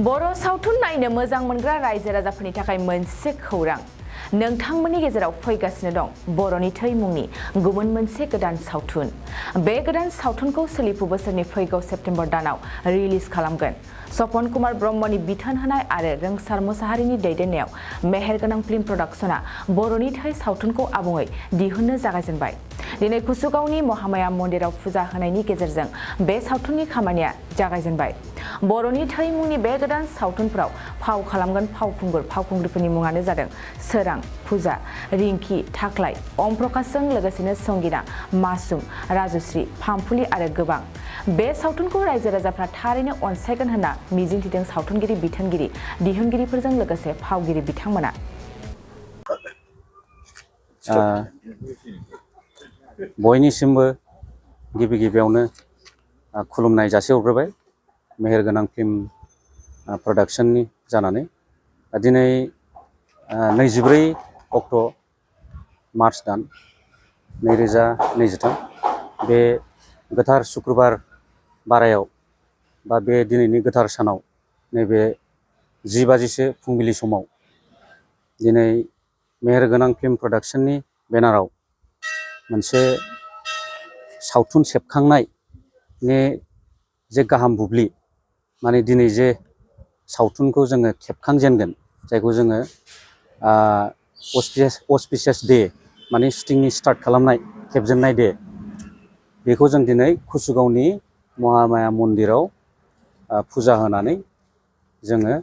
बर' सावथुन नायनो मोजां मोनग्रा रायजो राजाफोरनि थाखाय मोनसे खौरां नोंथांमोननि गेजेराव फैगासिनो दं बर'नि थै मुंनि गुबुन मोनसे गोदान सावथुन। बे गोदान सावथुनखौ सोलिफु बोसोरनि फैगौ सेप्तेम्बर दानाव रिलिज खालामगोन। सपन कुमार ब्रह्मनि बिथोन होनाय आरो रोंसार मोसाहारिनि दैदेननायाव मेहेरगोनां फिल्म प्रडाक्शना बर'नि थै सावथुनखौ आबुङै दिहुननो जागायजेनबाय। दिनै कुसुगावनि महामाया मन्दिराव फुजा होनायनि गेजेरजों बे सावथुननि खामानिया जागायजेनबाय। बर'नि थै मुंनि बे गोदान सावथुनफोराव फाव खालामगोन फावखुंग्रिफोरनि मुङानो जादों सोरां, फुजा, रिंकी, थाख्लाय, अम प्रकाशजों लोगोसेनो संगिना, मासुम, राजुश्री, फामफुलि आरो गोबां। बे सावथुनखौ रायजो राजाफ्रा थारैनो अनसायगोन होनना मिजिंथिदों सावथुनगिरि, बिथोनगिरि, दिहुनगिरिफोरजों लोगोसे फावगिरि बिथांमोना। बयनिसिमबो गिबियावनो खुलुमनाय जासिहरग्रोबाय मेहेरगोनां फिल्म प्रडाक्शननि जानानै दिनै 24 अक्ट' मार्च दान 2023 बे गोथार सुक्रुबार बारायाव बा बे दिनैनि गोथार सानाव नैबे 10 बाजिसो फुंबिलि समाव दिनै मेहेरगोनां फिल्म प्रडाक्शननि बेनाराव मोनसे सावथुन सेबखांनायनि जे गाहाम बुब्लि माने दिनै जे सावथुनखौ जोङो खेबखांजेनगोन जायखौ जोङो अस्पिशियास डे माने शुटिंनि स्टार्ट खालामनाय खेबजेननाय डे बेखौ जों दिनै कुसुगावनि महामाया मन्दिराव फुजा होनानै जोङो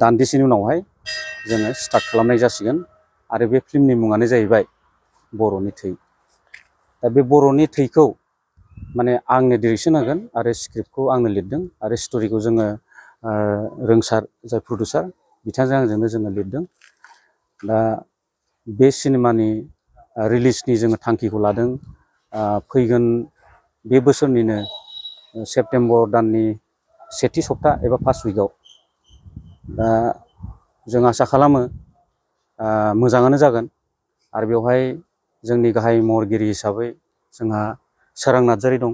दान्दिसेनि उनावहाय जोङो स्टार्ट खालामनाय जासिगोन। आरो बे फिल्मनि मुङानो जाहैबाय बर'नि थै। दा बे बर'नि थैखौ माने आंनो डिरेक्सन होगोन आरो स्क्रिप्टखौ आंनो लिरदों आरो स्ट'रिखौ जोङो रोंसार जाय प्रडिउसार बिथांजों आंजोंनो जोङो लिरदों। दा बे सिनेमानि रिलिजनि जोङो थांखिखौ लादों फैगोन बे बोसोरनिनो सेप्तेम्बर दाननि सेथि सप्ता एबा फार्स्ट उइकआव। दा जों आसा खालामो मोजाङानो जागोन। आरो बेवहाय जोंनि गाहाय महरगिरि हिसाबै जोंहा सोरां नार्जारी दं,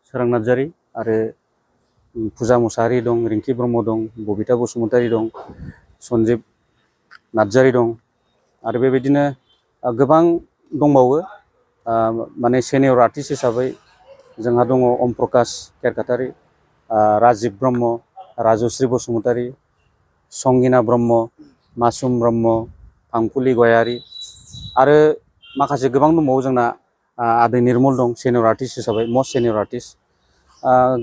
सोरां नार्जारी आरो फुजा मुसाहारि दं, रिंकी ब्रह्म दं, बबिता बसुमतारी दं, सन्जिब नार्जारी दं आरो बेबायदिनो गोबां दंबावो। माने सेनियर आर्टिस्ट हिसाबै जोंहा दङ अम प्रकाश केरकाटारि, राजिब ब्रह्म, राजुश्री बसुमतारी, संगिना ब्रह्म, मासुम ब्रह्म, फामफुलि गयारी आरो माखासे गोबां दंबावो जोंना आदै निर्मल दं सेनियर आर्टिस्ट हिसाबै मस्ट सेनियर आर्टिस्ट।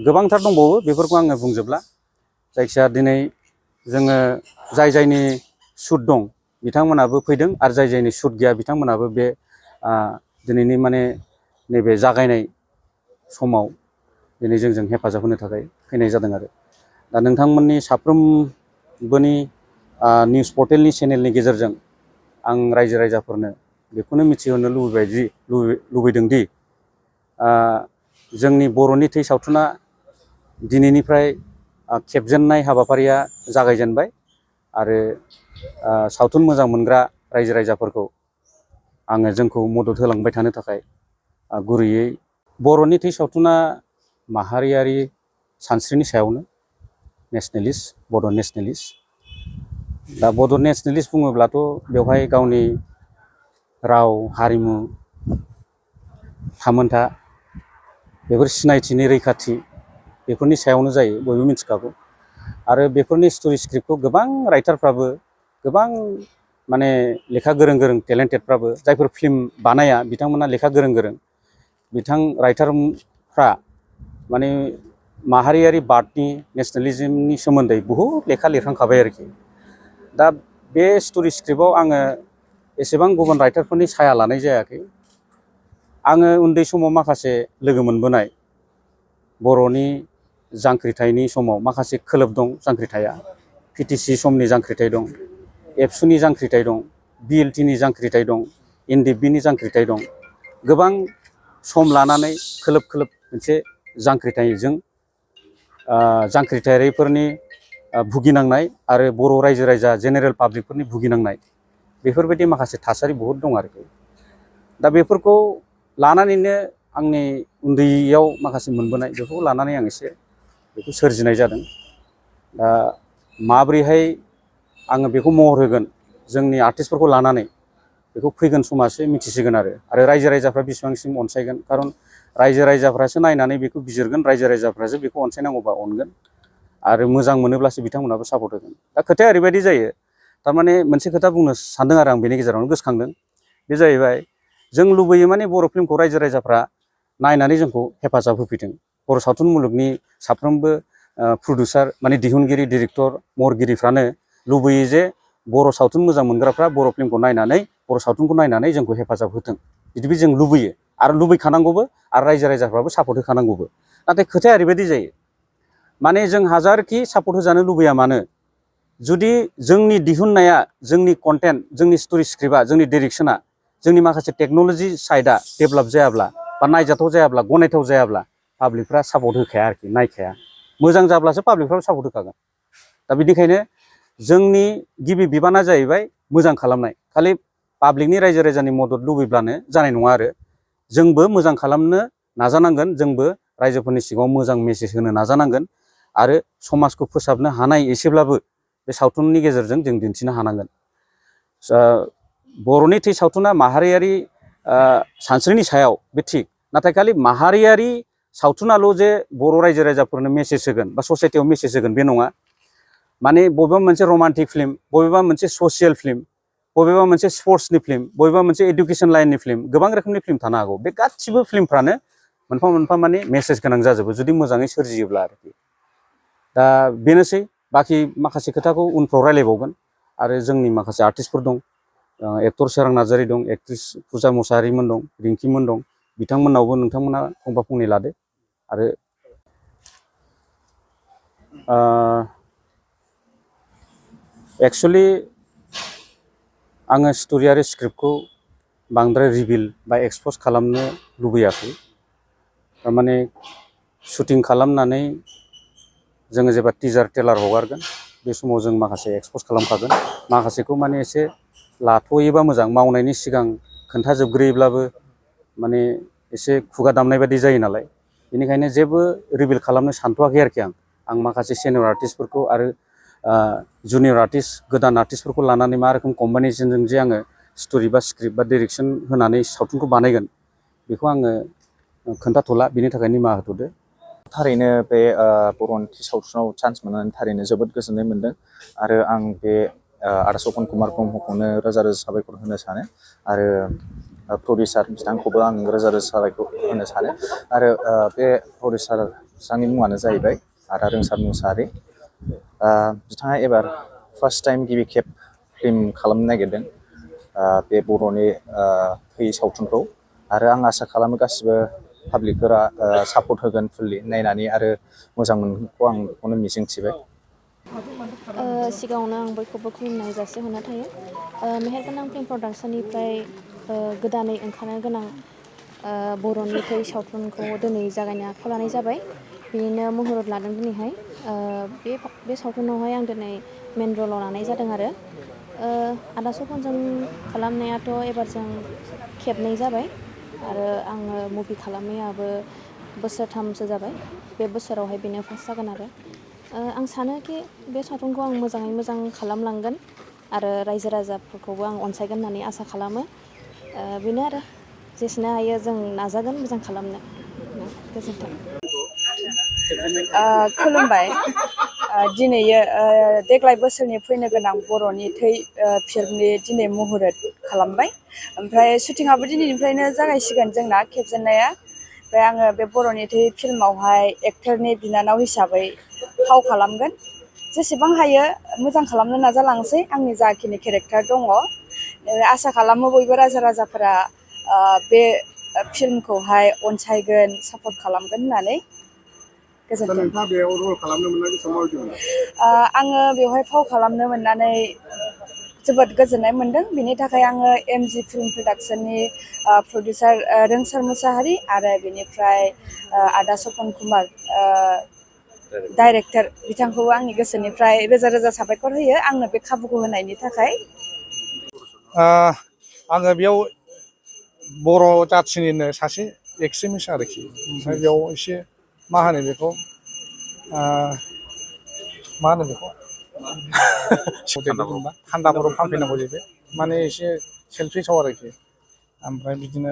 गोबांथार दंबावो बेफोरखौ आङो बुंजोबला। जायखिजाया दिनै जोङो जायनि शुट दं बिथांमोनाबो फैदों आरो जायनि शुट गैया बिथांमोनाबो बे दिनैनि माने नैबे जागायनाय समाव दिनै जोंजों हेफाजाब होनो थाखाय फैनाय जादों। आरो दा नोंथांमोननि साफ्रोमबोनि निउस पर्टेलनि चेनेलनि गेजेरजों आं रायजो राजाफोरनो बेखौनो मिथिहोनो लुबैदों दि जोंनि बर'नि थै सावथुना दिनैनिफ्राय खेबजेननाय हाबाफारिया जागायजेनबाय आरो सावथुन मोजां मोनग्रा रायजो राजाफोरखौ आङो जोंखौ मदद होलांबाय थानो थाखाय गुरैयै बर'नि थै सावथुना माहारियारि सानस्रिनि सायावनो नेसनेलिस्ट, बड' नेसनेलिस्ट। दा बड' नेसनेलिस्ट बुङोब्लाथ' बेवहाय गावनि राव, हारिमु, थामोनथा बेफोर सिनायथिनि रैखाथि बेफोरनि सायावनो जायो बयबो मिथिखागौ। आरो बेफोरनि स्ट'रि स्क्रिप्टखौ गोबां राइटारफ्राबो गोबां माने लेखा गोरों टेलेन्टेडफ्राबो जायफोर फिल्म बानाया बिथांमोना लेखा गोरों बिथां राइटारफ्रा माने माहारियारि बादनि नेसनेलिज्मनि सोमोन्दै बहुद लेखा लिरखांखाबाय आरोखि। दा बे स्ट'रि स्क्रिप्टआव आङो एसेबां गुबुन राइटारफोरनि साया लानाय जायाखै। आङो उन्दै समाव माखासे लोगो मोनबोनाय बर'नि जांख्रिथायनि समाव माखासे खोलोब दं जांख्रिथाया। पिटिसि समनि जांख्रिथाय दं, एबसुनि जांख्रिथाय दं, बिएलटिनि जांख्रिथाय दं, एनडिएफबिनि जांख्रिथाय दं। गोबां सम लानानै खोलोब मोनसे जांख्रिथायजों जांख्रिथायारिफोरनि भुगिनांनाय आरो बर' रायजो राजा जेनेरेल पाब्लिकफोरनि भुगिनांनाय बेफोरबायदि माखासे थासारि बहुद दं आरोखि। दा बेफोरखौ लानानैनो आंनि उन्दैयाव माखासे मोनबोनाय बेखौ लानानै आं एसे बेखौ सोरजिनाय जादों। दा माब्रैहाय आङो बेखौ महर होगोन जोंनि आर्टिस्टफोरखौ लानानै बेखौ फैगोन समासो मिथिसिगोन आरो रायजो राजाफ्रा बेसेबांसिम अनसायगोन खारन रायजो राजाफ्रासो नायनानै बेखौ बिजिरगोन रायजो राजाफ्रासो बेखौ अनसायनांगौबा अनगोन आरो मोजां मोनोब्लासो बिथांमोनाबो सापर्ट होगोन। दा खोथाया ओरैबायदि जायो थारमाने मोनसे खोथा बुंनो सानदों आरो आं बेनि गेजेरावनो गोसोखांदों बे जाहैबाय जों लुबैयो माने बर' फिल्मखौ रायजो राजाफ्रा नायनानै जोंखौ हेफाजाब होफैथों। बर' सावथुन मुलुगनि साफ्रोमबो प्रडिउसार माने दिहुनगिरि डिरेक्टर महरगिरिफ्रानो लुबैयो जे बर' सावथुन मोजां मोनग्राफ्रा बर' फिल्मखौ नायनानै बर' सावथुनखौ नायनानै जोंखौ हेफाजाब होथों बिदिबो जों लुबैयो आरो लुबैखानांगौबो आरो रायजो राजाफ्राबो सापर्ट होखानांगौबो। नाथाय खोथाया ओरैबायदि जायो माने जों हाजारखि सापर्ट होजानो लुबैया मानो जुदि जोंनि दिहुननाया जोंनि कन्टेन्ट जोंनि स्ट'रि स्क्रिप्टआ जोंनि डिरेक्सना जोंनि माखासे टेक्न'लजि साइडआ डेभेलप जायाब्ला बा नायजाथाव जायाब्ला गनायथाव जायाब्ला पाब्लिकफ्रा सापर्ट होखाया आरोखि नायखाया। मोजां जाब्लासो पाब्लिकफ्राबो सापर्ट होखागोन। दा बिनिखायनो जोंनि गिबि बिबाना जाहैबाय मोजां खालामनाय। खालि पाब्लिकनि रायजो राजानि मदद लुबैब्लानो जानाय नङा आरो जोंबो मोजां खालामनो नाजानांगोन जोंबो रायजोफोरनि सिगाङाव मोजां मेसेज होनो नाजानांगोन आरो समाजखौ फोसाबनो हानाय एसेब्लाबो बे सावथुननि गेजेरजों जों दिन्थिनो हानांगोन। बर'नि थै सावथुना माहारियारि सानस्रिनि सायाव बे थिग नाथाय खालि माहारियारि सावथुनाल' जे बर' रायजो राजाफोरनो मेसेज होगोन बा ससाइटियाव मेसेज होगोन बे नङा। माने बबेबा मोनसे रमान्टिक फिल्म बबेबा मोनसे ससियेल फिल्म बबेबा मोनसे स्पर्ट्सनि फिल्म बबेबा मोनसे एडुकेसन लाइननि फिल्म गोबां रोखोमनि फिल्म थानो हागौ। बे गासिबो फिल्मफ्रानो मोनफा मोनफा माने मेसेज गोनां जाजोबो जुदि मोजाङै सोरजियोब्ला आरोखि। दा बेनोसै बाखि माखासे खोथाखौ उनफ्राव रायलायबावगोन आरो जोंनि माखासे आर्टिस्टफोर दं एक्टर सोरां नार्जारि दं एक्ट्रिस फुजा मुसाहारिमोन दं रिंकिमोन दं बिथांमोननावबो नोंथांमोना फंफा फंनै लादो आरो एक्सुवेलि आङो स्ट'रि आरो स्क्रिप्टखौ बांद्राय रिभिल बा एक्सप'ज खालामनो लुबैयाखै। थारमाने शुटिं खालामनानै जोङो जेब्ला टिजार ट्रेलार हगारगोन बे समाव जों माखासे एक्सप'ज खालामखागोन माखासेखौ माने एसे लाथ'योबा मोजां मावनायनि सिगां खोन्थाजोबग्रोयोब्लाबो माने एसे खुगा दामनाय बायदि जायो नालाय बेनिखायनो जेबो रिभिल खालामनो सानथ'वाखै आरोखि आं माखासे सिनियर आर्टिस्टफोरखौ आरो जुनियर आर्टिस्ट गोदान आर्टिस्टफोरखौ लानानै मा रोखोम कम्बिनेसनजों जे आङो स्ट'रि बा स्क्रिप्ट बा डिरेक्सन होनानै सावथुनखौ बानायगोन बेखौ आङो खोन्थाथ'ला बिनि थाखाय निमाहा होथ'दो। थारैनो बे बर'न सावथुनाव चान्स मोननानै थारैनो जोबोद गोजोननाय मोन्दों आरो आं बे आदा सपन कुमार ब्रह्मखौनो रोजा रोजा साबायखर होनो सानो आरो प्रडिउसार बिथांखौबो आं रोजा रोजा साबायखर होनो सानो आरो बे प्रडिउसार बिथांनि मुङानो जाहैबाय आदा रोंसार मुसाहारि। बिथाङा एबार फार्स्ट टाइम गिबि खेब फिल्म खालामनो नागिरदों बे बर'नि थै सावथुनखौ आरो आं आसा खालामो गासिबो पाब्लिकफोरा सापर्ट होगोन फुललि नायनानै आरो मोजां मोनगोनखौ आं बेखौनो मिजिंथिबाय। सिगाङावनो आं बयखौबो खुलुमनाय जासिहरना थायो। मेहेरगोनां फिल्म प्रडाक्सननिफ्राय गोदानै ओंखारनो गोनां बर'नि थै सावथुनखौ दिनै जागायनो आखायाव लानाय जाबाय। बेनिनो मुहुरत लादों दिनैहाय बे सावथुनावहाय आं दिनै मेन रलाव लानाय जादों आरो आदा सपनजों खालामनायाथ' एबारजों खेबनै जाबाय आरो आङो मुभि खालामनायाबो बोसोरथामसो जाबाय। बे बोसोरावहाय बेनो फार्स्ट जागोन आरो आं सानोखि बे सावथुनखौ आं मोजाङै मोजां खालामलांगोन आरो रायजो राजाफोरखौबो आं अनसायगोन होननानै आसा खालामो। बेनो आरो जेसेनो हायो जों नाजागोन मोजां खालामनो। गोजोन्थों। खुलुमबाय। दिनैयो देग्लाय बोसोरनि फैनो गोनां बर'नि थै फिल्मनि दिनै मुहुरत खालामबाय ओमफ्राय शुटिंआबो दिनैनिफ्रायनो जागायसिगोन जोंना खेबजेननाया। ओमफ्राय आङो बे बर'नि थै फिल्मावहाय एक्टरनि बिनानाव हिसाबै फाव खालामगोन। जेसेबां हायो मोजां खालामनो नाजालांसै आंनि जाखिनि केरेक्टार दङ। आसा खालामो बयबो रायजो राजाफोरा बे फिल्मखौहाय अनसायगोन सापर्ट खालामगोन होननानै। गोजोन्थों। नोंथाङा बेयाव रल खालामनो मोननानै बेसेबां माबायदि मोनदों? आङो बेवहाय फाव खालामनो मोननानै जोबोद गोजोननाय मोन्दों। बिनि थाखाय आङो MG फिल्म प्रडाक्सननि प्रडिउसार रोंसार मुसाहारि आरो बेनिफ्राय आदा सपन कुमार डाइरेक्टर बिथांखौबो आंनि गोसोनिफ्राय रोजा रोजा साबायखर होयो आंनो बे खाबुखौ होनायनि थाखाय। आङो बेयाव बर' जाथिनिनो सासे एक्सट्रिमिस्ट आरोखि ओमफ्राय बेयाव एसे मा होनो बेखौ मा होनो बेखौ थान्दाफोराव फानफैनांगौ जाहैबाय माने एसे सेलफिसाव आरोखि ओमफ्राय बिदिनो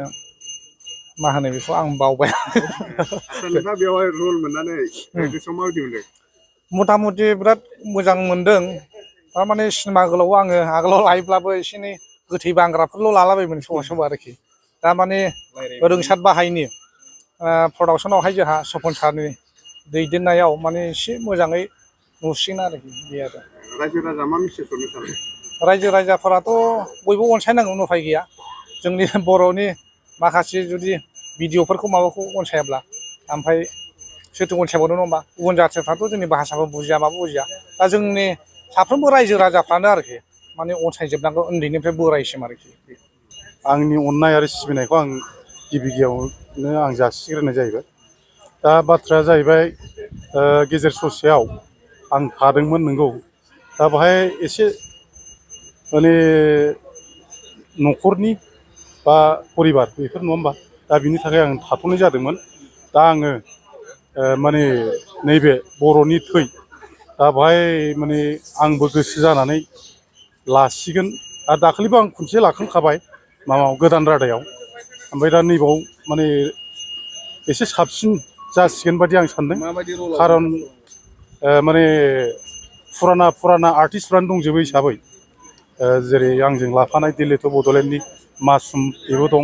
मा होनो बेखौ आं बावबाय नोंथाङा बेवहाय रल मोननानै गोसोआव माबायदि मोनदों मथा मथि बिराद मोजां मोनदों थारमाने सिनेमा गोलाव आङो आगोलाव लायोब्लाबो एसे एनै गोथै बांग्राफोरल' लालाबायोमोन सोरबा सोरबा आरोखि दा माने रोंसार बाहायनि प्रडाक्सनावहाय जोंहा सपन सारनि दैदेननायाव माने एसे मोजाङै नुसिगोन आरोखि बे आरो रायजो राजा मा मेसेज हरनो सानो रायजो राजाफोराथ' बयबो अनसायनांगौ उफाय गैया जोंनि बर'नि माखासे जुदि भिडिअफोरखौ माबाखौ अनसायाब्ला ओमफ्राय सोरथो अनसायबावनो नङा होमबा गुबुन जाथिफ्राथ' जोंनि भाषाखौ बुजिया माबो बुजिया दा जोंनि साफ्रोमबो रायजो राजाफ्रानो आरोखि माने अनसायजोबनांगौ उन्दैनिफ्राय बोरायसिम आरोखि आंनि अननाय आरो सिबिनायखौ आं गिबि गिबियावनो आं जासिग्रोनाय जाहैबाय दा बाथ्राया जाहैबाय गेजेर ससेयाव आं थादोंमोन नंगौ दा बाहाय एसे माने न'खरनि बा परिबार बेफोर नङा होमबा दा बिनि थाखाय आं थाथ'नाय जादोंमोन दा आङो माने नैबे बर'नि थै दा बाहाय माने आंबो गोसो जानानै लासिगोन आरो दाखालिबो आं खनसे लाखांखाबाय माबायाव गोदान रादायाव ओमफ्राय दा नैबाव माने एसे साबसिन जासिगोन बादि आं सानदों खारन माने फुराना आर्टिस्टफ्रानो दंजोबो हिसाबै जेरै आंजों लाफानाय दिल्ली टु बड'लेण्डनि मासुम बेबो दं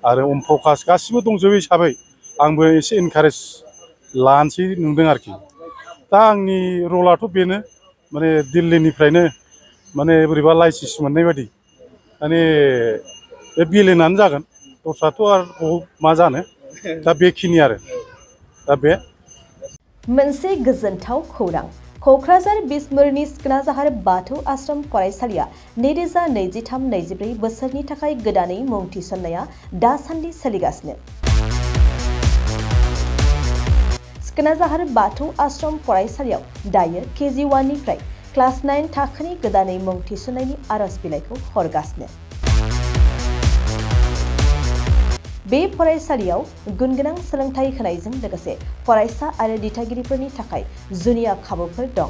आरो अम प्रकाश गासिबो दंजोबो हिसाबै आंबो एसे इनकारेज लानोसै नुदों आरोखि दा आंनि रलाथ' बेनो माने दिल्लीनिफ्रायनो माने बोरैबा लाइसेन्स मोननाय बादि माने बे बिलेनानो जागोन दस्राथ' आरो मा जानो दा बेखिनि आरो दा बे मोनसे गोजोनथाव खौरां क'क्राझार बिसमुरिनि कसनआ बाथौ आश्रम फरायसालिया 2023-24 बोसोरनि थाखाय गोदानै मुं थिसननाया दासान्दि सोलिगासिनो। कसनआ बाथौ आश्रम फरायसालियाव दायो KG1 निफ्राय क्लास 9 थाखोनि गोदानै मुं थिसननायनि आरज बिलाइखौ हरगासिनो। बे फरायसालियाव गुनगोनां सोलोंथाइ होनायजों लोगोसे फरायसा आरो दिथागिरिफोरनि थाखाय जुनिया खाबुफोर दं।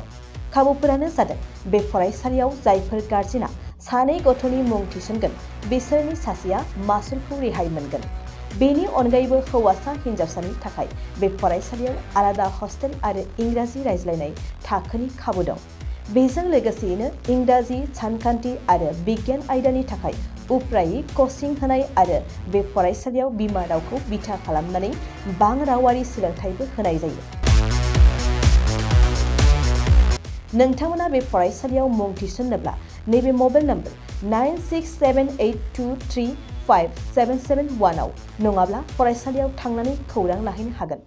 खाबुफोरानो जादों बे फरायसालियाव जायफोर गार्जेना सानै गथ'नि मुं थिसनगोन बिसोरनि सासेया मासुलखौ रेहाय मोनगोन। बेनि अनगायैबो हौवासा हिन्जावसानि थाखाय बे फरायसालियाव आलादा हस्टेल आरो इंराजि रायज्लायनाय थाखोनि खाबु दं। बेजों लोगोसेयैनो इंराजि, सानखान्थि आरो बिगियान आयदानि थाखाय उफ्रायै कचिं होनाय आरो बे फरायसालियाव बिमा रावखौ बिथा खालामनानै बां रावारि सोलोंथाइबो होनाय जायो। नोंथांमोना बे फरायसालियाव मुं थिसन्नोब्ला नैबे मबाइल नम्बर 9678235771 आव नङाब्ला फरायसालियाव थांनानै खौरां लाहैनो हागोन।